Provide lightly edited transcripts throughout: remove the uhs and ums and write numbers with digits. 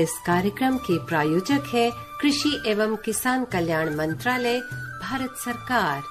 इस कार्यक्रम के प्रायोजक है कृषि एवं किसान कल्याण मंत्रालय, भारत सरकार।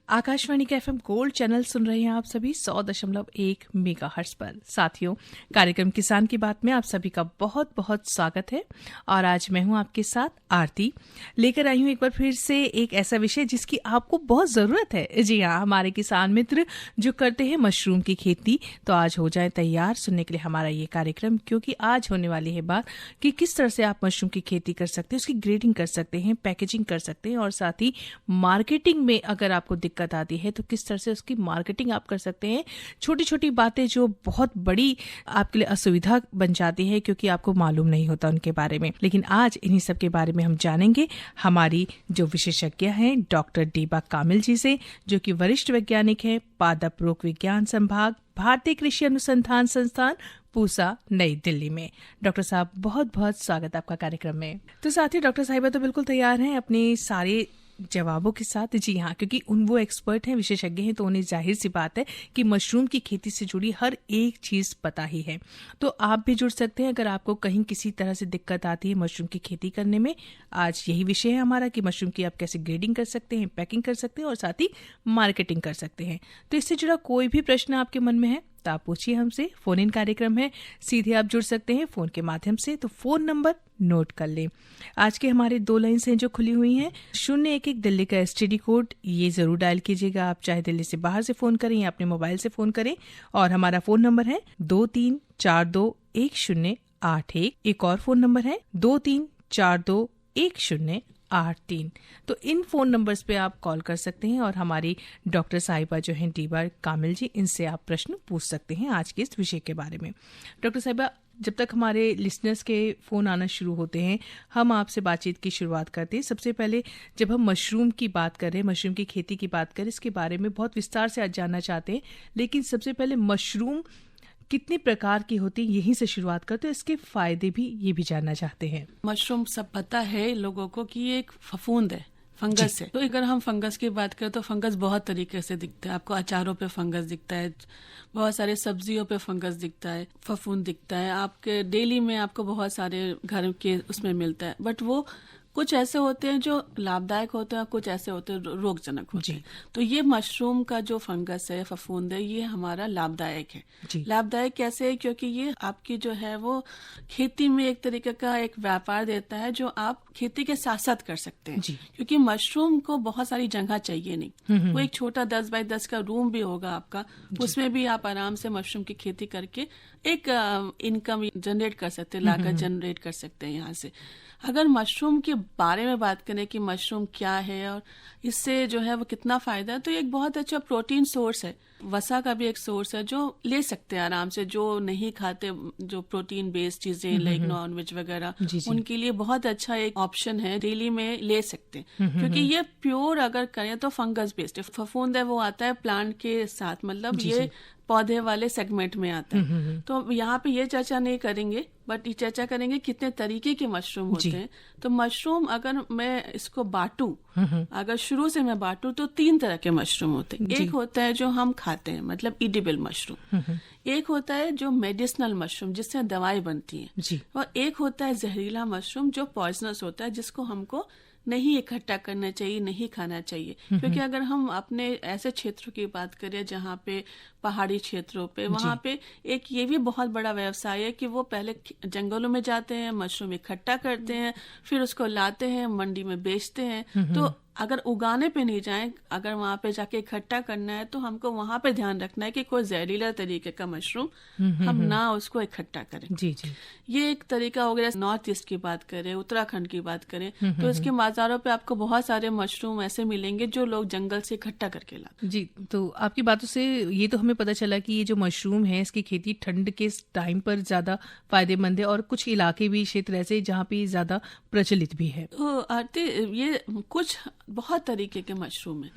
आकाशवाणी के FM गोल्ड चैनल सुन रहे हैं आप सभी 100.1 मेगाहर्ट्ज पर। साथियों, कार्यक्रम किसान की बात में आप सभी का बहुत बहुत स्वागत है। और आज मैं हूं आपके साथ आरती, लेकर आई हूं एक बार फिर से एक ऐसा विषय जिसकी आपको बहुत जरूरत है। जी हाँ, हमारे किसान मित्र जो करते हैं मशरूम की खेती, तो आज हो जाए तैयार सुनने के लिए हमारा ये कार्यक्रम, क्योंकि आज होने वाली है बात कि किस तरह से आप मशरूम की खेती कर सकते हैं, उसकी ग्रेडिंग कर सकते हैं, पैकेजिंग कर सकते हैं, और साथ ही मार्केटिंग में अगर आपको दिक्कत आती है तो किस तरह से उसकी मार्केटिंग आप कर सकते हैं। छोटी छोटी बातें जो बहुत बड़ी आपके लिए असुविधा बन जाती है क्योंकि आपको मालूम नहीं होता उनके बारे में। लेकिन आज इन्हीं सब के बारे में हम जानेंगे हमारी जो विशेषज्ञ हैं डॉक्टर डीबा कामिल जी से, जो कि वरिष्ठ वैज्ञानिक है, पादप रोग विज्ञान संभाग, भारतीय कृषि अनुसंधान संस्थान, पूसा, नई दिल्ली में। डॉक्टर साहब, बहुत बहुत स्वागत आपका कार्यक्रम में। तो साथ ही डॉक्टर साहिबा तो बिल्कुल तैयार हैं अपने सारे जवाबों के साथ। जी हाँ, क्योंकि वो एक्सपर्ट हैं, विशेषज्ञ हैं, तो उन्हें जाहिर सी बात है कि मशरूम की खेती से जुड़ी हर एक चीज पता ही है। तो आप भी जुड़ सकते हैं अगर आपको कहीं किसी तरह से दिक्कत आती है मशरूम की खेती करने में। आज यही विषय है हमारा कि मशरूम की आप कैसे ग्रेडिंग कर सकते हैं, पैकिंग कर सकते हैं और साथ ही मार्केटिंग कर सकते हैं। तो इससे जुड़ा कोई भी प्रश्न आपके मन में है तो आप पूछिए हमसे। फोन इन कार्यक्रम है, सीधे आप जुड़ सकते हैं फोन के माध्यम से। तो फोन नंबर नोट कर लें। आज के हमारे 2 लाइन्स हैं जो खुली हुई हैं। 011 दिल्ली का STD कोड, ये जरूर डायल कीजिएगा। आप चाहे दिल्ली से बाहर से फोन करें या अपने मोबाइल से फोन करें। और हमारा फोन नंबर है 23421081। एक और फोन नंबर है 23421083। तो इन फोन नंबर्स पे आप कॉल कर सकते हैं और हमारी डॉक्टर साहिबा जो हैं डीबा कामिल जी, इनसे आप प्रश्न पूछ सकते हैं आज के इस विषय के बारे में। डॉक्टर साहिबा, जब तक हमारे लिसनर्स के फोन आना शुरू होते हैं, हम आपसे बातचीत की शुरुआत करते हैं। सबसे पहले जब हम मशरूम की बात करें, मशरूम की खेती की बात करें, इसके बारे में बहुत विस्तार से आज जानना चाहते हैं। लेकिन सबसे पहले मशरूम कितने प्रकार की होती है, यहीं से शुरुआत करते हैं। इसके फायदे भी ये भी जानना चाहते हैं। मशरूम सब पता है लोगों को कि ये एक फफूंद है, फंगस है। तो अगर हम फंगस की बात करें तो फंगस बहुत तरीके से दिखता है। आपको अचारों पे फंगस दिखता है, बहुत सारे सब्जियों पे फंगस दिखता है, फफूंद दिखता है। आपके डेली में आपको बहुत सारे घर के उसमें मिलता है। बट वो कुछ ऐसे होते हैं जो लाभदायक होते हैं, कुछ ऐसे होते हैं रोगजनक होते हैं। तो ये मशरूम का जो फंगस है, फफूंद है, ये हमारा लाभदायक है। लाभदायक कैसे है? क्योंकि ये आपकी जो है वो खेती में एक तरीके का एक व्यापार देता है जो आप खेती के साथ साथ कर सकते हैं। क्योंकि मशरूम को बहुत सारी जगह चाहिए नहीं। वो एक छोटा 10 बाय 10 का रूम भी होगा आपका, उसमें भी आप आराम से मशरूम की खेती करके एक इनकम जनरेट कर सकते हैं, लागत जनरेट कर सकते हैं यहाँ से। अगर मशरूम के बारे में बात करें कि मशरूम क्या है और इससे जो है वो कितना फायदा है, तो एक बहुत अच्छा प्रोटीन सोर्स है, वसा का भी एक सोर्स है जो ले सकते हैं आराम से। जो नहीं खाते, जो प्रोटीन बेस्ड चीजें लाइक नॉनवेज वगैरह, उनके लिए बहुत अच्छा एक ऑप्शन है, डेली में ले सकते हैं। क्योंकि ये प्योर अगर करें तो फंगस बेस्ड है। फफूंद है वो आता है प्लांट के साथ, मतलब ये पौधे वाले सेगमेंट में आता है। तो यहाँ पे ये चर्चा नहीं करेंगे, बट ये चर्चा करेंगे कितने तरीके के मशरूम होते हैं। तो मशरूम अगर मैं इसको बांटूं, अगर शुरू से मैं बांटूं तो 3 तरह के मशरूम होते हैं। एक होता है जो हम खाते हैं, मतलब इडिबल मशरूम। एक होता है जो मेडिसिनल मशरूम, जिससे दवाई बनती है। और एक होता है जहरीला मशरूम जो पॉइजनस होता है, जिसको हमको नहीं इकट्ठा करना चाहिए, नहीं खाना चाहिए। क्योंकि अगर हम अपने ऐसे क्षेत्रों की बात करें जहाँ पे पहाड़ी क्षेत्रों पे, वहाँ पे एक ये भी बहुत बड़ा व्यवसाय है कि वो पहले जंगलों में जाते हैं, मशरूम इकट्ठा करते हैं, फिर उसको लाते हैं, मंडी में बेचते हैं। तो अगर उगाने पे नहीं जाएं, अगर वहाँ पे जाके इकट्ठा करना है तो हमको वहाँ पे ध्यान रखना है कि कोई जहरीला तरीके का मशरूम हम ना उसको इकट्ठा करें। ये एक तरीका हो गया। नॉर्थ ईस्ट की बात करें, उत्तराखंड की बात करें, तो इसके बाजारों पे आपको बहुत सारे मशरूम ऐसे मिलेंगे जो लोग जंगल से इकट्ठा करके लाते। जी, तो आपकी बातों से ये तो हमें पता चला कि ये जो मशरूम है इसकी खेती ठंड के टाइम पर ज्यादा फायदेमंद है, और कुछ इलाके भी, क्षेत्र ऐसे जहाँ पे ज्यादा प्रचलित भी है। तो आरती, ये कुछ बहुत तरीके के मशरूम है।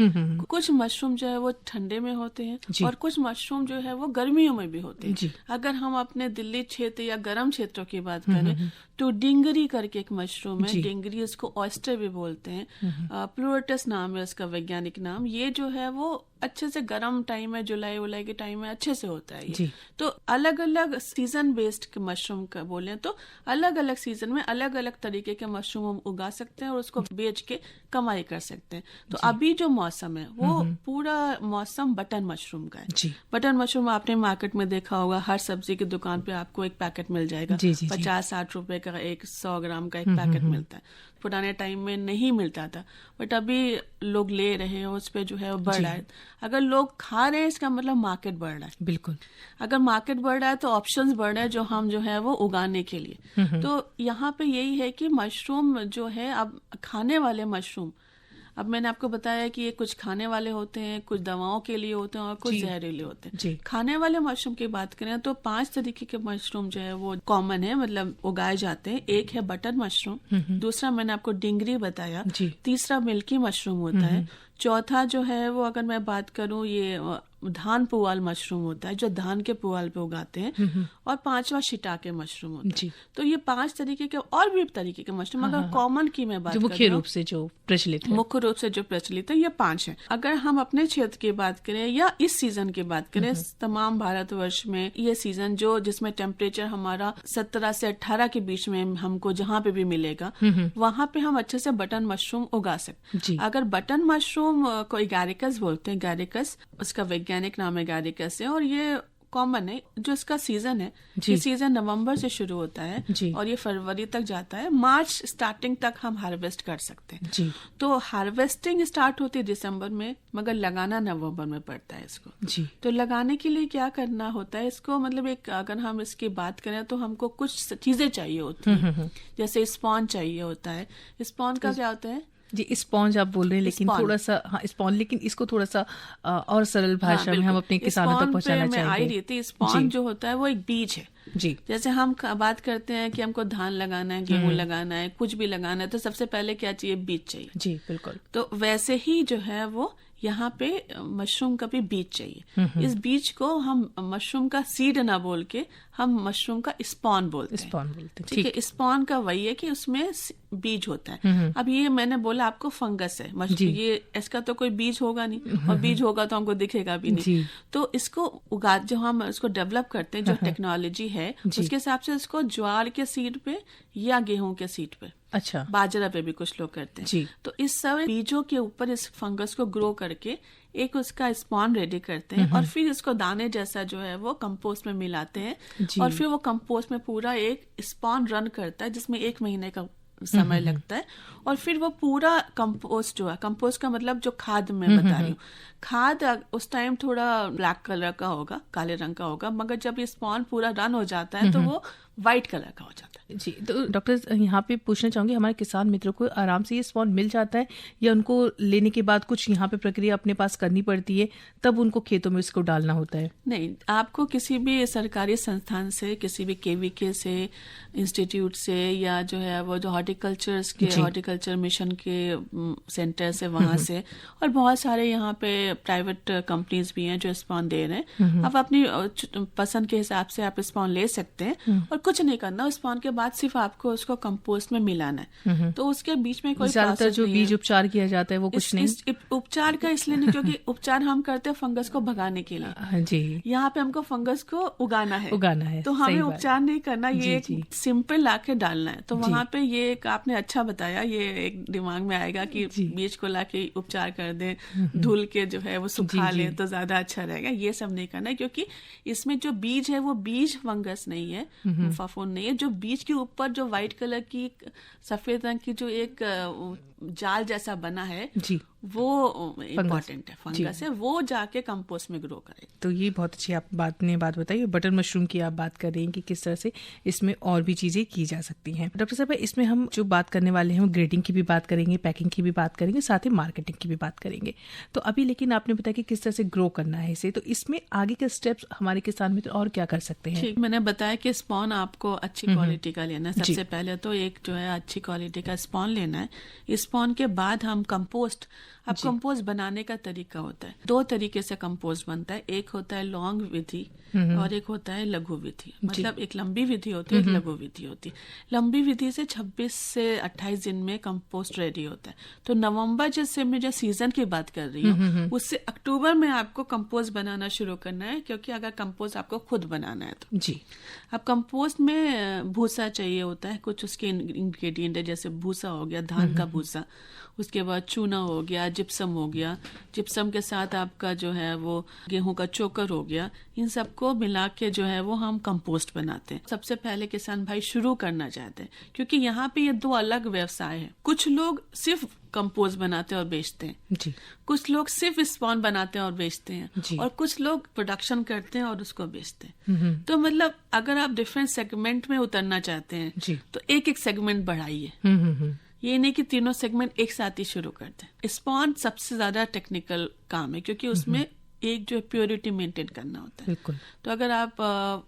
कुछ मशरूम जो है वो ठंडे में होते हैं और कुछ मशरूम जो है वो गर्मियों में में भी होते हैं। अगर हम अपने दिल्ली क्षेत्र या गर्म क्षेत्रों की बात करें तो डिंगरी करके एक मशरूम है, डिंगरी इसको ऑयस्टर भी बोलते हैं, प्लूरटस नाम है उसका वैज्ञानिक नाम। ये जो है वो अच्छे से गर्म टाइम में, जुलाई उलाई के टाइम में अच्छे से होता है ये। तो अलग अलग सीजन बेस्ड मशरूम का बोले तो अलग अलग सीजन में अलग अलग तरीके के मशरूम हम उगा सकते हैं और उसको बेच के कमाई कर सकते हैं। तो अभी जो मौसम है वो पूरा मौसम बटन मशरूम का है। बटन मशरूम आपने मार्केट में देखा होगा, हर सब्जी की दुकान पे आपको एक पैकेट मिल जाएगा, 50-60 रुपए का 100 ग्राम का एक पैकेट मिलता है। पुराने टाइम में नहीं मिलता था, बट अभी लोग ले रहे हैं, उस पे जो है वो बढ़ रहा है। अगर लोग खा रहे हैं इसका मतलब मार्केट बढ़ रहा है। बिल्कुल, अगर मार्केट बढ़ रहा है तो ऑप्शंस बढ़ रहे हैं जो हम जो है वो उगाने के लिए। तो यहाँ पे यही है कि मशरूम जो है, अब खाने वाले मशरूम, अब मैंने आपको बताया कि ये कुछ खाने वाले होते हैं, कुछ दवाओं के लिए होते हैं और कुछ जहरीले होते हैं। खाने वाले मशरूम की बात करें तो 5 तरीके के मशरूम जो है वो कॉमन है, मतलब उगाए जाते हैं। एक है बटन मशरूम, दूसरा मैंने आपको डिंगरी बताया, तीसरा मिल्की मशरूम होता है, चौथा जो है वो अगर मैं बात करूं ये धान पुआल मशरूम होता है जो धान के पुआल पे उगाते हैं, और 5वां शिटाके मशरूम होता है। तो ये 5 तरीके के और भी तरीके के मशरूम, अगर कॉमन की मैं बात मुख्य रूप से जो प्रचलित है, मुख्य रूप से जो प्रचलित है ये 5 है। अगर हम अपने क्षेत्र की बात करें या इस सीजन की बात करें, तमाम भारतवर्ष में ये सीजन जो जिसमें टेम्परेचर हमारा 17 से 18 के बीच में हमको जहाँ पे भी मिलेगा वहां पे हम अच्छे से बटन मशरूम उगा सकते। अगर बटन मशरूम को एगारिकस बोलते हैं, एगारिकस उसका वैज्ञानिक नाम है, एगारिकस है, और ये कॉमन है। जो इसका सीजन है, ये सीजन नवंबर से शुरू होता है और ये फरवरी तक जाता है। मार्च स्टार्टिंग तक हम हार्वेस्ट कर सकते हैं। तो हार्वेस्टिंग स्टार्ट होती है दिसंबर में, मगर लगाना नवंबर में पड़ता है इसको। तो लगाने के लिए क्या करना होता है इसको, मतलब एक अगर हम इसकी बात करें तो हमको कुछ चीजें चाहिए होती है, जैसे स्पॉन चाहिए होता है। स्पॉन का क्या होता है जी? स्पॉन्ज आप बोल रहे हैं, लेकिन थोड़ा सा स्पॉन्ज, लेकिन इसको थोड़ा सा और सरल भाषा में हम अपने किसानों तक पहुंचाना चाहेंगे। आई रही थी, स्पॉन्ज जो होता है वो एक बीज है। जैसे हम बात करते हैं कि हमको धान लगाना है, गेहूं लगाना है, कुछ भी लगाना है, तो सबसे पहले क्या चाहिए? बीज चाहिए। जी बिल्कुल। तो वैसे ही जो है वो यहाँ पे मशरूम का भी बीज चाहिए। इस बीज को हम मशरूम का सीड ना बोल के हम मशरूम का स्पॉन बोलते हैं। ठीक है, स्पॉन का वही है कि उसमें बीज होता है। अब ये मैंने बोला आपको फंगस है मशरूम, ये इसका तो कोई बीज होगा नहीं, और बीज होगा तो हमको दिखेगा भी नहीं। तो इसको उगा, जो हम इसको डेवलप करते हैं, जो टेक्नोलॉजी है उसके हिसाब से इसको ज्वार के सीड पे या गेहूं के सीड पे, अच्छा बाजरा पे भी कुछ लोग करते हैं। तो इस सब बीजों के ऊपर इस फंगस को ग्रो करके एक उसका स्पॉन रेडी करते हैं, और फिर इसको दाने जैसा जो है वो कंपोस्ट में मिलाते हैं, और फिर वो कंपोस्ट में पूरा एक स्पॉन रन करता है जिसमें 1 महीने का समय लगता है। और फिर वो पूरा कंपोस्ट जो है, कंपोस्ट का मतलब जो खाद मैं बता रही हूँ, खाद उस टाइम थोड़ा ब्लैक कलर का होगा, काले रंग का होगा, मगर जब ये स्पॉन पूरा रन हो जाता है तो वो व्हाइट कलर का हो जाता है। जी, तो डॉक्टर यहाँ पे पूछना चाहूंगी, हमारे किसान मित्रों को आराम से ये स्पॉन मिल जाता है या उनको लेने के बाद कुछ यहाँ पे प्रक्रिया अपने पास करनी पड़ती है, तब उनको खेतों में इसको डालना होता है? नहीं, आपको किसी भी सरकारी संस्थान से, किसी भी केवीके से, इंस्टीट्यूट से, या जो है वो जो हॉर्टिकल्चर मिशन के सेंटर से, वहां से, और बहुत सारे यहाँ पे प्राइवेट कंपनीज भी हैं जो स्पॉन दे रहे हैं। आप अपनी पसंद के हिसाब से आप स्पॉन ले सकते हैं, और कुछ नहीं करना। स्पॉन के बाद सिर्फ आपको उसको कंपोस्ट में मिलाना है। तो उसके बीच में कोई ज्यादातर जो बीज उपचार किया जाता है वो कुछ नहीं, उपचार का इसलिए नहीं क्योंकि उपचार हम करते हैं फंगस को भगाने के लिए। जी, यहाँ पे हमको फंगस को उगाना है, तो हमें उपचार नहीं करना, ये एक सिंपल लाके डालना है। तो वहाँ पे ये एक आपने अच्छा बताया, ये एक दिमाग में आएगा कि बीज को लाके उपचार कर दे, धुल के जो है वो सुखा ले तो ज्यादा अच्छा रहेगा। ये सब नहीं करना है, क्योंकि इसमें जो बीज है वो बीज फंगस नहीं है, फफूंद नहीं है। जो बीज के ऊपर जो व्हाइट कलर की सफेद रंग की जो एक जाल जैसा बना है जी, वो इम्पोर्टेंट है, फंगस है, वो जाके कंपोस्ट में ग्रो करे। तो ये बहुत अच्छी आप बात बताई। बटन मशरूम की आप बात कर रही हैं कि किस तरह से इसमें और भी चीजें की जा सकती हैं। डॉक्टर साहब, इसमें हम जो बात करने वाले हैं वो ग्रेडिंग की भी बात करेंगे, पैकिंग की भी बात करेंगे, साथ ही मार्केटिंग की भी बात करेंगे। तो अभी लेकिन आपने बताया कि किस तरह से ग्रो करना है इसे, तो इसमें आगे के स्टेप्स हमारे किसान मित्र और क्या कर सकते हैं? ठीक, मैंने बताया कि स्पॉन आपको अच्छी क्वालिटी का लेना है। सबसे पहले तो एक जो है अच्छी क्वालिटी का स्पॉन लेना है। स्पॉन के बाद हम कंपोस्ट, अब कंपोस्ट बनाने का तरीका होता है, 2 तरीके से कंपोस्ट बनता है। एक होता है लॉन्ग विधि और एक होता है लघु विधि। मतलब एक लंबी विधि होती है, एक लघु विधि होती है। लंबी विधि से 26 से 28 दिन में कंपोस्ट रेडी होता है। तो नवंबर जैसे मैं जो सीजन की बात कर रही हूँ, उससे अक्टूबर में आपको कंपोस्ट बनाना शुरू करना है, क्योंकि अगर कंपोस्ट आपको खुद बनाना है तो जी। अब कंपोस्ट में भूसा चाहिए होता है, कुछ उसके इंग्रेडिएंट है, जैसे भूसा हो गया, धान का भूसा, उसके बाद चूना हो गया, जिप्सम हो गया, जिप्सम के साथ आपका जो है वो गेहूं का चोकर हो गया। इन सबको मिला के जो है वो हम कंपोस्ट बनाते हैं। सबसे पहले किसान भाई शुरू करना चाहते हैं, क्योंकि यहाँ पे ये 2 अलग व्यवसाय है। कुछ लोग सिर्फ कंपोस्ट बनाते हैं और बेचते हैं जी। कुछ लोग सिर्फ स्पॉन बनाते हैं और बेचते हैं जी। और कुछ लोग प्रोडक्शन करते हैं और उसको बेचते हैं। तो मतलब अगर आप डिफरेंट सेगमेंट में उतरना चाहते हैं जी। तो एक सेगमेंट बढ़ाइए। ये नहीं कि तीनों सेगमेंट एक साथ ही शुरू करते हैं। स्पॉन सबसे ज्यादा टेक्निकल काम है, क्योंकि उसमें एक जो प्योरिटी मेंटेन करना होता है। बिल्कुल। तो अगर आप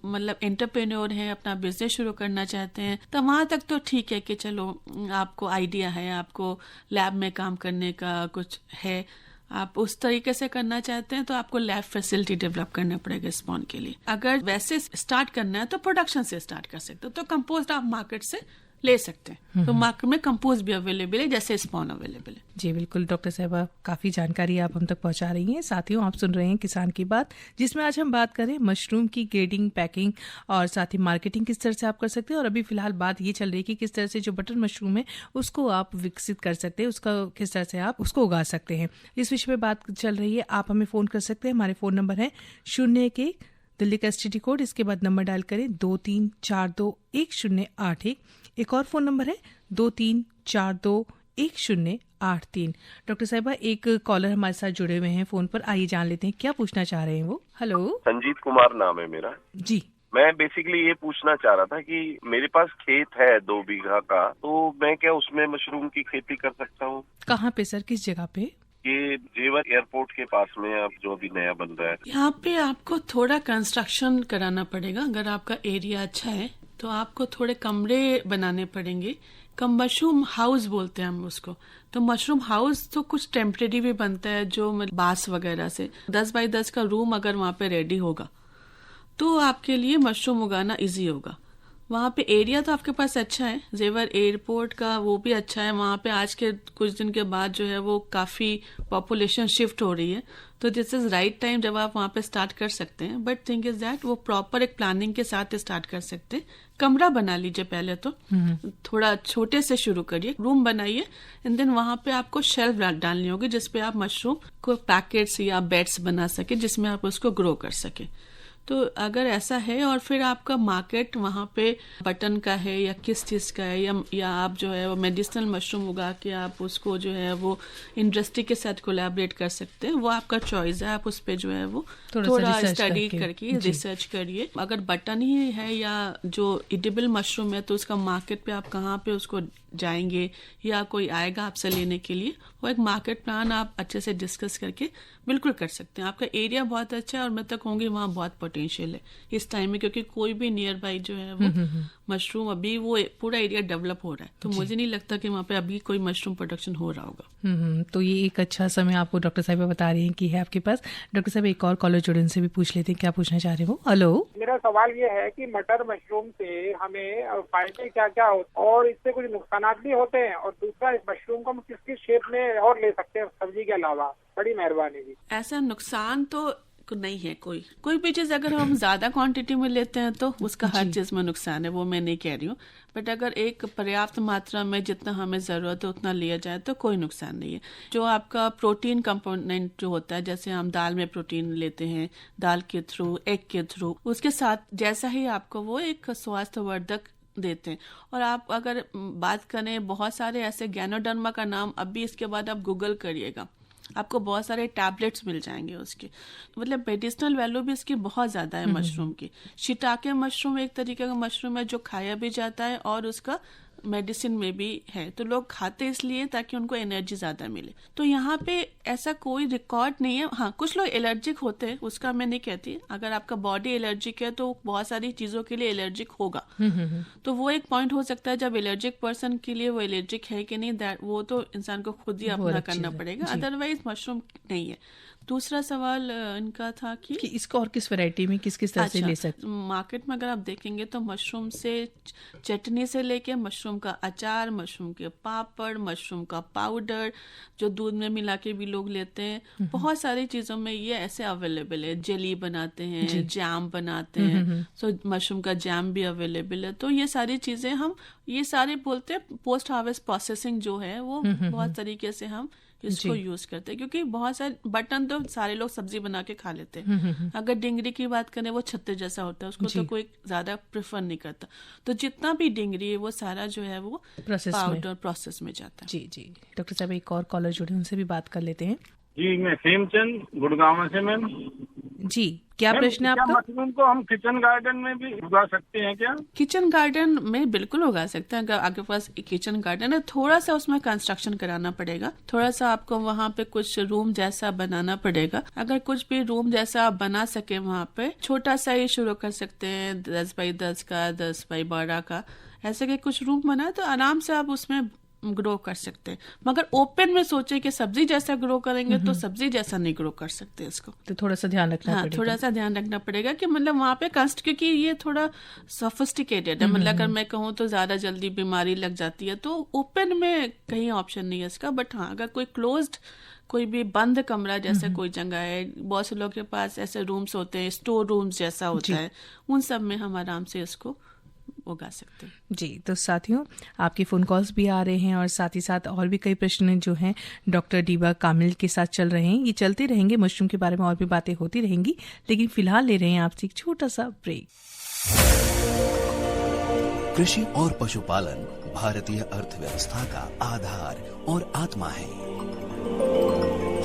मतलब एंटरप्रेन्योर हैं, अपना बिजनेस शुरू करना चाहते हैं, तो वहां तक तो ठीक है कि चलो आपको आइडिया है, आपको लैब में काम करने का कुछ है, आप उस तरीके से करना चाहते हैं तो आपको लैब फैसिलिटी डेवलप करना पड़ेगा स्पॉन के लिए। अगर वैसे स्टार्ट करना है तो प्रोडक्शन से स्टार्ट कर सकते हो। तो कंपोस्ट आप मार्केट से ले सकते हैं। तो मार्केट में कंपोस्ट भी अवेलेबल है, जैसे स्पॉन अवेलेबल है। जी बिल्कुल डॉक्टर साहिबा, काफी जानकारी आप हम तक पहुंचा रही हैं। साथियों, आप सुन रहे हैं किसान की बात, जिसमें आज हम बात करें मशरूम की ग्रेडिंग, पैकिंग और साथ ही मार्केटिंग किस तरह से आप कर सकते हैं। और अभी फिलहाल बात ये चल रही है कि किस तरह से जो बटर मशरूम है उसको आप विकसित कर सकते हैं, उसका किस तरह से आप उसको उगा सकते हैं। इस विषय में बात चल रही है। आप हमें फोन कर सकते हैं। हमारे फोन नंबर है 01 दिल्ली का STD कोड, इसके बाद नंबर डायल करें 23421081। एक और फोन नंबर है 23421083। डॉक्टर साहिबा, एक कॉलर हमारे साथ जुड़े हुए हैं फोन पर, आइए जान लेते हैं क्या पूछना चाह रहे हैं वो। हेलो, संजीत कुमार नाम है मेरा जी। मैं बेसिकली ये पूछना चाह रहा था कि मेरे पास खेत है 2 बीघा का, तो मैं क्या उसमें मशरूम की खेती कर सकता हूँ? कहाँ पे सर, किस जगह पे? ये जेवर एयरपोर्ट के पास में, अब जो अभी नया बन रहा है। यहाँ पे आपको थोड़ा कंस्ट्रक्शन कराना पड़ेगा। अगर आपका एरिया अच्छा है तो आपको थोड़े कमरे बनाने पड़ेंगे। मशरूम हाउस बोलते हैं हम उसको। तो मशरूम हाउस तो कुछ टेम्परेरी भी बनता है, जो बांस वगैरह से 10 बाई 10 का रूम अगर वहाँ पे रेडी होगा तो आपके लिए मशरूम उगाना इजी होगा। वहाँ पे एरिया तो आपके पास अच्छा है, जेवर एयरपोर्ट का वो भी अच्छा है। वहाँ पे आज के कुछ दिन के बाद जो है वो काफी पॉपुलेशन शिफ्ट हो रही है, तो दिस इज राइट टाइम जब आप वहाँ पे स्टार्ट कर सकते हैं। बट थिंग इज दैट वो प्रॉपर एक प्लानिंग के साथ स्टार्ट कर सकते हैं। कमरा बना लीजिए पहले तो, थोड़ा छोटे से शुरू करिए, रूम बनाइए, एंड देन वहाँ पे आपको शेल्फ डालनी होगी जिसपे आप मशरूम को पैकेट्स या बेड्स बना सके, जिसमें आप उसको ग्रो कर सके। तो अगर ऐसा है, और फिर आपका मार्केट वहाँ पे बटन का है या किस चीज का है, या आप जो है वो मेडिसिनल मशरूम उगा के आप उसको जो है वो इंडस्ट्री के साथ कोलैबोरेट कर सकते हैं, वो आपका चॉइस है। आप उस पे जो है वो थोड़ा स्टडी करके रिसर्च करिए। अगर बटन ही है या जो इडिबल मशरूम है तो उसका मार्केट पे आप कहाँ पे उसको जाएंगे या कोई आएगा आपसे लेने के लिए, वो एक मार्केट प्लान आप अच्छे से डिस्कस करके बिल्कुल कर सकते हैं। आपका एरिया बहुत अच्छा है और मैं तो कहूँगी वहाँ बहुत पोटेंशियल है इस टाइम में, क्योंकि कोई भी नियर बाई जो है वो मशरूम, अभी वो पूरा एरिया डेवलप हो रहा है, तो मुझे नहीं लगता कि वहाँ पे अभी कोई मशरूम प्रोडक्शन हो रहा होगा। तो ये एक अच्छा समय आपको डॉक्टर साहिबा बता रही हैं कि है आपके पास। डॉक्टर साहब, एक और कॉलर जुड़े, उनसे भी पूछ लेते हैं क्या पूछना चाह रहे हैं वो। हेलो, मेरा सवाल ये है कि मटर मशरूम से हमें फायदे क्या क्या होते हैं और इससे कुछ नुकसान भी होते हैं, और दूसरा इस मशरूम को हम किस किस शेप में और ले सकते हैं सब्जी के अलावा? बड़ी मेहरबानी जी। ऐसा नुकसान तो नहीं है कोई भी चीज अगर हम ज्यादा क्वांटिटी में लेते हैं तो उसका हर चीज में नुकसान है, वो मैं नहीं कह रही हूँ। बट अगर एक पर्याप्त मात्रा में जितना हमें जरूरत है उतना लिया जाए तो कोई नुकसान नहीं है। जो आपका प्रोटीन कंपोनेंट जो होता है, जैसे हम दाल में प्रोटीन लेते हैं दाल के थ्रू, एग के थ्रू, उसके साथ जैसा ही आपको वो एक स्वास्थ्यवर्धक देते हैं। और आप अगर बात करें, बहुत सारे ऐसे गैनोडर्मा का नाम अभी इसके बाद आप गूगल करिएगा, आपको बहुत सारे टैबलेट्स मिल जाएंगे उसके, मतलब मेडिसिनल वैल्यू भी इसकी बहुत ज्यादा है मशरूम की। शिटाके मशरूम एक तरीके का मशरूम है जो खाया भी जाता है और उसका मेडिसिन में भी है, तो लोग खाते इसलिए ताकि उनको एनर्जी ज्यादा मिले। तो यहाँ पे ऐसा कोई रिकॉर्ड नहीं है। हाँ, कुछ लोग एलर्जिक होते हैं, उसका मैं नहीं कहती। अगर आपका बॉडी एलर्जिक है तो बहुत सारी चीजों के लिए एलर्जिक होगा, तो वो एक पॉइंट हो सकता है। जब एलर्जिक पर्सन के लिए वो एलर्जिक है कि नहीं, वो तो इंसान को खुद ही अपना करना पड़ेगा, अदरवाइज मशरूम नहीं है। दूसरा सवाल इनका था कि इसको और किस वैरायटी में किस तरह से ले सकते। मार्केट में अगर आप देखेंगे तो मशरूम से चटनी से लेके मशरूम का अचार, मशरूम के पापड़, मशरूम का पाउडर जो दूध में मिला के भी लोग लेते हैं, बहुत सारी चीजों में ये ऐसे अवेलेबल है। जेली बनाते हैं, जैम बनाते हैं, सो मशरूम का जैम भी अवेलेबल है। तो ये सारी चीजें हम ये सारे बोलते हैं पोस्ट हार्वेस्ट प्रोसेसिंग जो है वो बहुत तरीके से हम इसको यूज करते हैं, क्योंकि बहुत सारे बटन तो सारे लोग सब्जी बना के खा लेते हैं। अगर डिंगरी की बात करें, वो छत्ते जैसा होता है, उसको तो कोई ज्यादा प्रेफर नहीं करता। तो जितना भी डिंगरी है वो सारा जो है वो पाउडर प्रोसेस में जाता है। जी डॉक्टर साहब, एक और कॉलर जुड़े, उनसे भी बात कर लेते हैं। जी, मैं हेमचंद गुड़गांव से। मैम जी, क्या प्रश्न है आपका? मशरूम को हम किचन गार्डन में भी उगा सकते हैं क्या? किचन गार्डन में बिल्कुल उगा सकते हैं। अगर आपके पास किचन गार्डन है, थोड़ा सा उसमें कंस्ट्रक्शन कराना पड़ेगा, थोड़ा सा आपको वहाँ पे कुछ रूम जैसा बनाना पड़ेगा। अगर कुछ भी रूम जैसा आप बना सके, वहाँ पे छोटा सा ही शुरू कर सकते हैं, 10 बाई 10 का, 10 बाई 12 का, ऐसे के कुछ रूम बनाए तो आराम से आप उसमें ग्रो कर सकते हैं। मगर ओपन में सोचे कि सब्जी जैसा ग्रो करेंगे तो सब्जी जैसा नहीं ग्रो कर सकते इसको, तो थोड़ा सा ध्यान रखना पड़ेगा। थोड़ा सा ध्यान रखना पड़ेगा कि मतलब वहाँ पे क्योंकि ये थोड़ा सोफिस्टिकेटेड है, मतलब अगर मैं कहूँ तो ज्यादा जल्दी बीमारी लग जाती है, तो ओपन में कहीं ऑप्शन नहीं है इसका। बट हाँ, अगर कोई क्लोज्ड, कोई भी बंद कमरा जैसे कोई जगह है, बहुत से लोग के पास ऐसे रूम्स होते हैं, स्टोर रूम्स जैसा होता है, उन सब में हम आराम से इसको उगा सकते हैं। जी, तो साथियों, आपके फोन कॉल्स भी आ रहे हैं और साथ ही साथ और भी कई प्रश्न जो हैं डॉक्टर डीबा कामिल के साथ चल रहे हैं। ये चलते रहेंगे, मशरूम के बारे में और भी बातें होती रहेंगी, लेकिन फिलहाल ले रहे हैं आपसे एक छोटा सा ब्रेक। कृषि और पशुपालन भारतीय अर्थव्यवस्था का आधार और आत्मा है।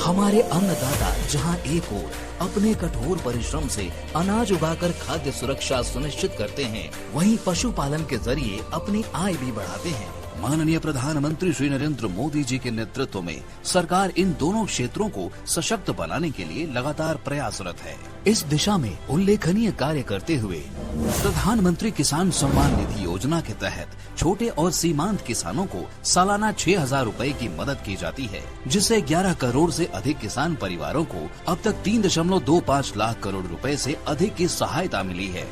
हमारे अन्नदाता जहां एक ओर अपने कठोर परिश्रम से अनाज उगाकर खाद्य सुरक्षा सुनिश्चित करते हैं, वहीं पशुपालन के जरिए अपनी आय भी बढ़ाते हैं। माननीय प्रधानमंत्री श्री नरेंद्र मोदी जी के नेतृत्व में सरकार इन दोनों क्षेत्रों को सशक्त बनाने के लिए लगातार प्रयासरत है। इस दिशा में उल्लेखनीय कार्य करते हुए प्रधानमंत्री किसान सम्मान निधि योजना के तहत छोटे और सीमांत किसानों को सालाना 6,000 रूपए की मदद की जाती है, जिससे 11 करोड़ से अधिक किसान परिवारों को अब तक 3.25 लाख करोड़ रुपए से अधिक की सहायता मिली है।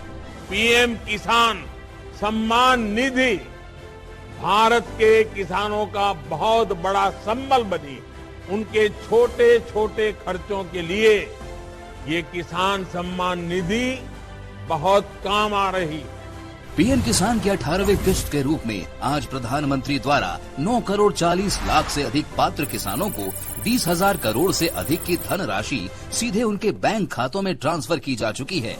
पीएम किसान सम्मान निधि भारत के किसानों का बहुत बड़ा संबल बनी। उनके छोटे छोटे खर्चों के लिए ये किसान सम्मान निधि बहुत काम आ रही। पीएम किसान के 18वें किस्त के रूप में आज प्रधानमंत्री द्वारा 9 करोड़ 40 लाख से अधिक पात्र किसानों को 20,000 करोड़ से अधिक की धनराशि सीधे उनके बैंक खातों में ट्रांसफर की जा चुकी है।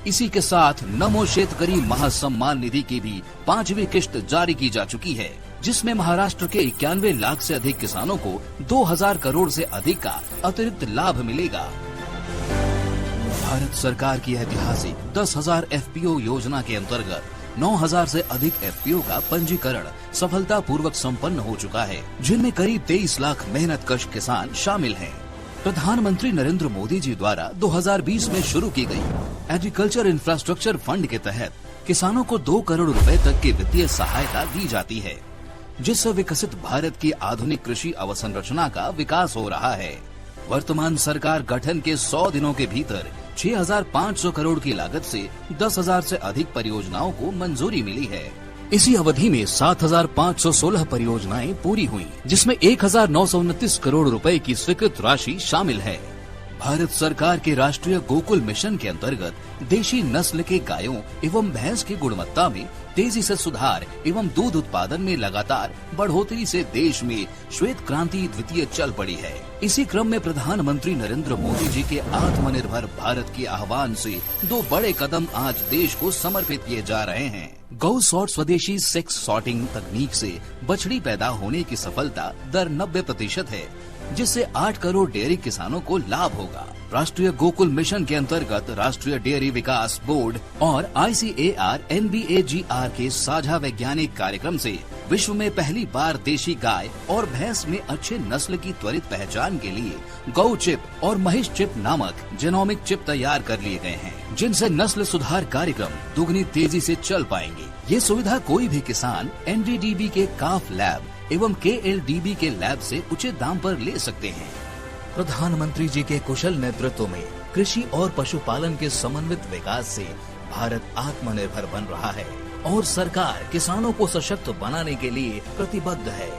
इसी के साथ नमो शेतकरी महासम्मान निधि की भी 5वीं किस्त जारी की जा चुकी है, जिसमें महाराष्ट्र के 91 लाख से अधिक किसानों को 2,000 करोड़ से अधिक का अतिरिक्त लाभ मिलेगा। भारत सरकार की ऐतिहासिक 10,000 FPO योजना के अंतर्गत 9,000 से अधिक FPO का पंजीकरण सफलतापूर्वक संपन्न हो चुका है, जिनमें करीब 23 लाख मेहनतकश किसान शामिल हैं। प्रधानमंत्री नरेंद्र मोदी जी द्वारा 2020 में शुरू की गई एग्रीकल्चर इंफ्रास्ट्रक्चर फंड के तहत किसानों को 2 करोड़ रुपए तक की वित्तीय सहायता दी जाती है, जिससे विकसित भारत की आधुनिक कृषि अवसंरचना का विकास हो रहा है। वर्तमान सरकार गठन के 100 दिनों के भीतर 6,500 करोड़ की लागत से 10,000 से अधिक परियोजनाओं को मंजूरी मिली है। इसी अवधि में 7,516 परियोजनाएं पूरी हुई, जिसमें 1,929 करोड़ रुपए की स्वीकृत राशि शामिल है। भारत सरकार के राष्ट्रीय गोकुल मिशन के अंतर्गत देशी नस्ल के गायों एवं भैंस की गुणवत्ता में तेजी से सुधार एवं दूध उत्पादन में लगातार बढ़ोतरी से देश में श्वेत क्रांति द्वितीय चल पड़ी है। इसी क्रम में प्रधानमंत्री नरेंद्र मोदी जी के आत्मनिर्भर भारत के आह्वान से 2 बड़े कदम आज देश को समर्पित किए जा रहे हैं। गौ सॉर्ट स्वदेशी सेक्स सॉर्टिंग तकनीक से बछड़ी पैदा होने की सफलता दर 90% है, जिससे 8 करोड़ डेयरी किसानों को लाभ होगा। राष्ट्रीय गोकुल मिशन के अंतर्गत राष्ट्रीय डेयरी विकास बोर्ड और ICAR NBAGR के साझा वैज्ञानिक कार्यक्रम से विश्व में पहली बार देशी गाय और भैंस में अच्छे नस्ल की त्वरित पहचान के लिए गौ चिप और महिष चिप नामक जेनोमिक चिप तैयार कर लिए गए हैं, जिनसे नस्ल सुधार कार्यक्रम दुगनी तेजी से चल पाएंगे। ये सुविधा कोई भी किसान NDDB के काफ लैब एवं KLDB के लैब से उचित दाम पर ले सकते हैं। प्रधानमंत्री जी के कुशल नेतृत्व में कृषि और पशुपालन के समन्वित विकास से भारत आत्मनिर्भर बन रहा है और सरकार किसानों को सशक्त बनाने के लिए प्रतिबद्ध है।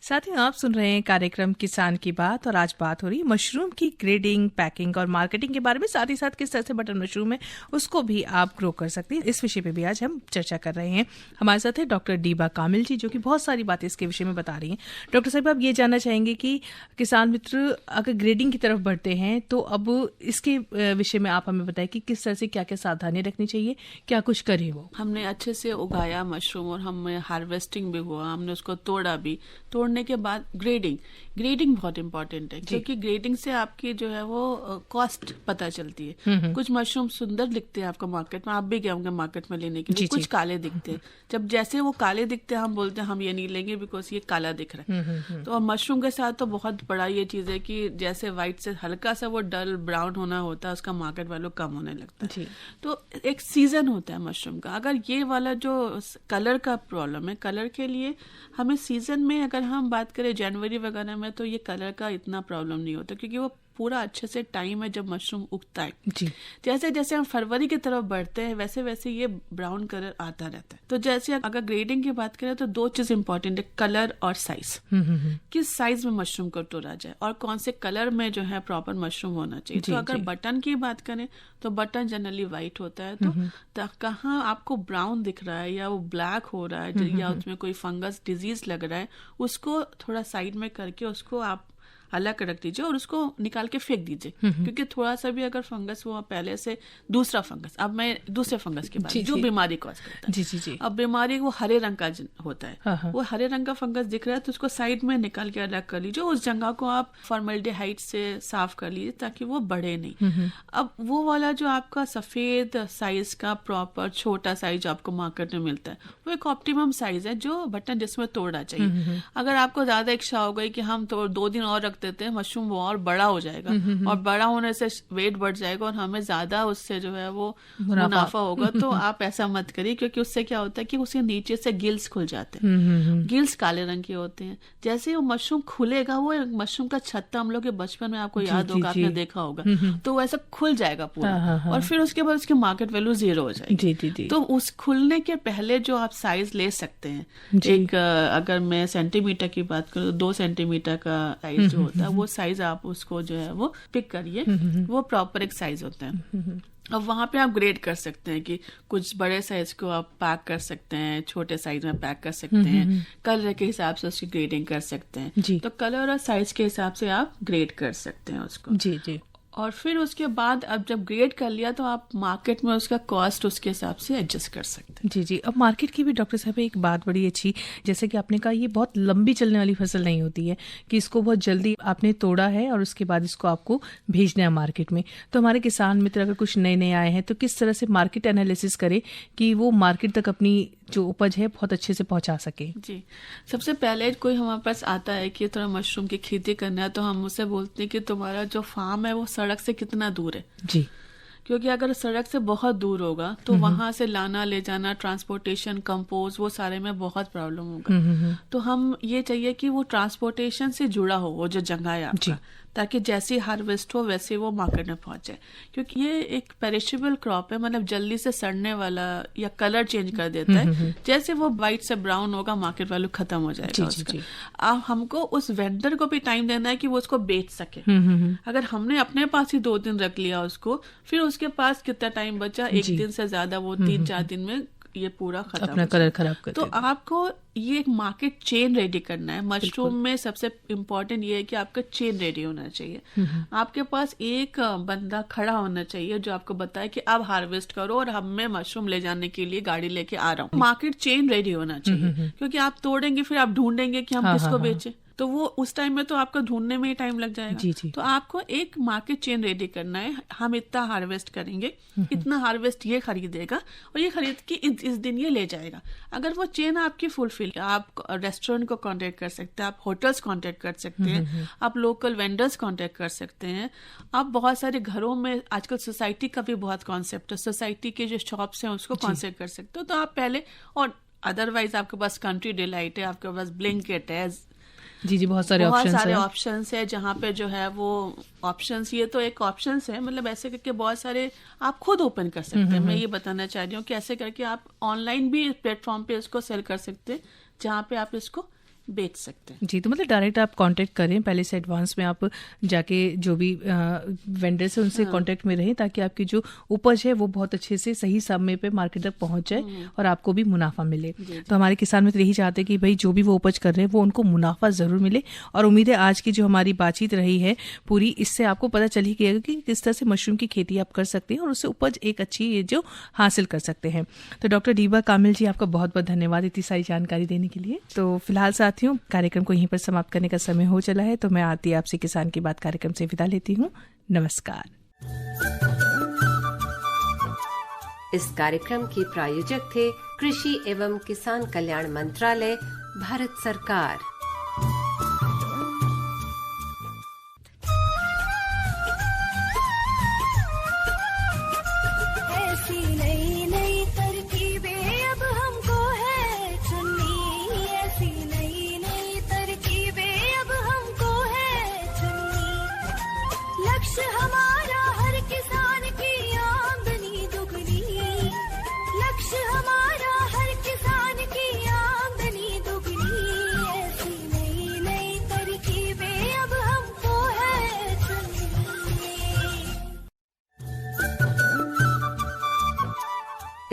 साथ ही आप सुन रहे हैं कार्यक्रम किसान की बात और आज बात हो रही है मशरूम की ग्रेडिंग, पैकिंग और मार्केटिंग के बारे में। साथ ही साथ किस तरह से बटन मशरूम है उसको भी आप ग्रो कर सकते हैं, इस विषय पे भी आज हम चर्चा कर रहे हैं। हमारे साथ है डॉक्टर डीबा कामिल जी, जो कि बहुत सारी बातें इसके विषय में बता रही हैं। डॉक्टर साहब, आप ये जानना चाहेंगे कि किसान मित्र अगर ग्रेडिंग की तरफ बढ़ते हैं तो अब इसके विषय में आप हमें बताएं कि किस तरह से क्या क्या सावधानियां रखनी चाहिए, क्या कुछ करे वो। हमने अच्छे से उगाया मशरूम और हमें हार्वेस्टिंग भी हुआ, हमने उसको तोड़ा भी। तोड़ने के बाद ग्रेडिंग बहुत इंपॉर्टेंट है, क्योंकि ग्रेडिंग से आपकी जो है वो कॉस्ट पता चलती है। कुछ मशरूम सुंदर दिखते हैं आपको मार्केट में, आप भी गए होंगे मार्केट में लेने के लिए, कुछ काले दिखते हैं। जब जैसे वो काले दिखते हैं हम बोलते हैं हम ये नहीं लेंगे बिकॉज ये काला दिख रहा है। तो मशरूम के साथ तो बहुत बड़ा ये चीज है कि जैसे व्हाइट से हल्का सा वो डल ब्राउन होना होता है, उसका मार्केट वैल्यू कम होने लगता है। तो एक सीजन होता है मशरूम का। अगर ये वाला जो कलर का प्रॉब्लम है, कलर के लिए हमें सीजन में अगर हम बात करें जनवरी वगैरह में तो ये कलर का इतना प्रॉब्लम नहीं होता, क्योंकि वो पूरा अच्छे से टाइम है जब मशरूम उगता है जी। जैसे जैसे हम फरवरी की तरफ बढ़ते हैं वैसे वैसे ये ब्राउन कलर आता रहता है। तो जैसे अगर ग्रेडिंग की बात करें तो दो चीज इंपॉर्टेंट है, कलर और साइज। किस साइज में मशरूम को तोड़ा जाए और कौन से कलर में जो है प्रॉपर मशरूम होना चाहिए। तो अगर बटन की बात करें तो बटन जनरली व्हाइट होता है, तो कहाँ आपको ब्राउन दिख रहा है या वो ब्लैक हो रहा है या उसमें कोई फंगस डिजीज लग रहा है, उसको थोड़ा साइड में करके उसको आप अलग रख दीजिए और उसको निकाल के फेंक दीजिए। क्योंकि थोड़ा सा भी अगर फंगस हुआ पहले से दूसरा फंगस, अब मैं दूसरे फंगस की बात जो बीमारी कॉज करता है जी। अब बीमारी वो हरे रंग का होता है, वो हरे रंग का फंगस दिख रहा है तो उसको साइड में निकाल के अलग कर लीजिए। उस जगह को आप फॉर्मल्डिहाइड से साफ कर लीजिए ताकि वो बढ़े नहीं। अब वो वाला जो आपका सफेद साइज का प्रॉपर छोटा साइज आपको मार्केट में मिलता है वो एक ऑप्टिमम साइज है जो बटन जिसमें तोड़ना चाहिए। अगर आपको ज्यादा इच्छा हो गई कि हम तो 2 दिन और देते हैं मशरूम वो और बड़ा हो जाएगा और बड़ा होने से वेट बढ़ जाएगा और हमें ज्यादा उससे जो है वो मुनाफा होगा, तो आप ऐसा मत करिए। क्योंकि उससे क्या होता है कि उसके नीचे से गिल्स खुल जाते हैं। गिल्स काले रंग के होते हैं। जैसे वो मशरूम खुलेगा, वो मशरूम का छत्ता हम लोग के बचपन में आपको याद होगा, आपने देखा होगा, तो वैसा खुल जाएगा पूरा और फिर उसके बाद उसकी मार्केट वैल्यू 0 हो जाएगी। तो उस खुलने के पहले जो आप साइज ले सकते हैं, एक अगर मैं सेंटीमीटर की बात करूँ 2 सेंटीमीटर का साइज जो होता है वो साइज आप उसको जो है वो पिक करिए, वो प्रॉपर एक साइज होता है। अब वहां पे आप ग्रेड कर सकते हैं कि कुछ बड़े साइज को आप पैक कर सकते हैं, छोटे साइज में पैक कर सकते हैं, कलर के हिसाब से उसकी ग्रेडिंग कर सकते हैं। तो कलर और साइज के हिसाब से आप ग्रेड कर सकते हैं उसको जी। और फिर उसके बाद अब जब ग्रेड कर लिया तो आप मार्केट में उसका कॉस्ट उसके हिसाब से एडजस्ट कर सकते हैं जी। अब मार्केट की भी डॉक्टर साहब एक बात बड़ी अच्छी, जैसे कि आपने कहा ये बहुत लंबी चलने वाली फसल नहीं होती है कि इसको बहुत जल्दी आपने तोड़ा है और उसके बाद इसको आपको भेजना है मार्केट में। तो हमारे किसान मित्र अगर कुछ नए आए हैं तो किस तरह से मार्केट एनालिसिस करे कि वो मार्केट तक अपनी जो उपज है बहुत अच्छे से पहुंचा सके। जी, सबसे पहले कोई हमारे पास आता है कि थोड़ा मशरूम की खेती करना है तो हम उससे बोलते हैं कि तुम्हारा जो फार्म है वो सड़क से कितना दूर है जी। क्योंकि अगर सड़क से बहुत दूर होगा तो वहां से लाना ले जाना, ट्रांसपोर्टेशन, कंपोज, वो सारे में बहुत प्रॉब्लम होगा। तो हम ये चाहिए कि वो ट्रांसपोर्टेशन से जुड़ा हो वो जो जगह है आपका, ताकि जैसे हार्वेस्ट हो वैसे वो मार्केट में पहुंचे। क्योंकि ये एक पेरिशेबल क्रॉप है, मतलब जल्दी से सड़ने वाला या कलर चेंज कर देता है। जैसे वो व्हाइट से ब्राउन होगा मार्केट वैल्यू खत्म हो जाएगा उसका। अब हमको उस वेंडर को भी टाइम देना है कि वो उसको बेच सके। अगर हमने अपने पास ही 2 दिन रख लिया उसको, फिर उसके पास कितना टाइम बचा, 1 दिन से ज्यादा वो 3-4 दिन में ये पूरा खत्म अपना हो कलर जाएगा। खराब कर तो देता है। आपको ये एक मार्केट चेन रेडी करना है। मशरूम में सबसे इम्पोर्टेंट ये है कि आपका चेन रेडी होना चाहिए। आपके पास एक बंदा खड़ा होना चाहिए जो आपको बताए कि अब हार्वेस्ट करो और अब मैं मशरूम ले जाने के लिए गाड़ी लेके आ रहा हूँ। मार्केट चेन रेडी होना चाहिए, क्योंकि आप तोड़ेंगे फिर आप ढूंढेंगे कि हम किसको बेचें, तो वो उस टाइम में तो आपको ढूंढने में ही टाइम लग जाएगा। जी, जी। तो आपको एक मार्केट चेन रेडी करना है। हम इतना हार्वेस्ट करेंगे, इतना हार्वेस्ट ये खरीदेगा और ये खरीद के इस दिन ये ले जाएगा। अगर वो चेन आपकी फुलफिल, आप रेस्टोरेंट को कांटेक्ट कर सकते हैं, आप होटल्स कांटेक्ट कर सकते हैं, आप लोकल वेंडर्स कांटेक्ट कर सकते हैं। आप बहुत सारे घरों में आजकल सोसाइटी का भी बहुत कॉन्सेप्ट है, सोसाइटी के जो शॉप्स हैं उसको कांटेक्ट कर सकते हो। तो आप पहले, और अदरवाइज आपके पास कंट्री डिलाइट है, आपके पास ब्लिंकिट है, जी, बहुत सारे ऑप्शंस है जहाँ पे जो है वो ऑप्शंस, ये तो एक ऑप्शंस है, मतलब ऐसे करके बहुत सारे आप खुद ओपन कर सकते हैं। मैं ये बताना चाह रही हूँ कि ऐसे करके आप ऑनलाइन भी प्लेटफॉर्म पे इसको सेल कर सकते हैं जहाँ पे आप इसको बेच सकते हैं। जी, तो मतलब डायरेक्ट आप कांटेक्ट करें, पहले से एडवांस में आप जाके जो भी वेंडर से उनसे कांटेक्ट में रहें, ताकि आपकी जो उपज है वो बहुत अच्छे से सही समय पे मार्केट तक पहुंच जाए और आपको भी मुनाफा मिले। तो हमारे किसान मित्र यही चाहते हैं कि भाई जो भी वो उपज कर रहे हैं वो उनको मुनाफा जरूर मिले। और उम्मीद है आज की जो हमारी बातचीत रही है पूरी, इससे आपको पता चल ही गया कि किस तरह से मशरूम की खेती आप कर सकते हैं और उससे उपज एक अच्छी जो हासिल कर सकते हैं। तो डॉक्टर डीबा कामिल जी, आपका बहुत बहुत धन्यवाद इतनी सारी जानकारी देने के लिए। तो फिलहाल साथियों, कार्यक्रम को यहीं पर समाप्त करने का समय हो चला है, तो मैं आरती आपसे किसान की बात कार्यक्रम से विदा लेती हूँ। नमस्कार। इस कार्यक्रम के प्रायोजक थे कृषि एवं किसान कल्याण मंत्रालय, भारत सरकार।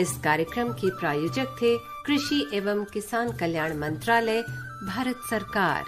इस कार्यक्रम के प्रायोजक थे कृषि एवं किसान कल्याण मंत्रालय, भारत सरकार।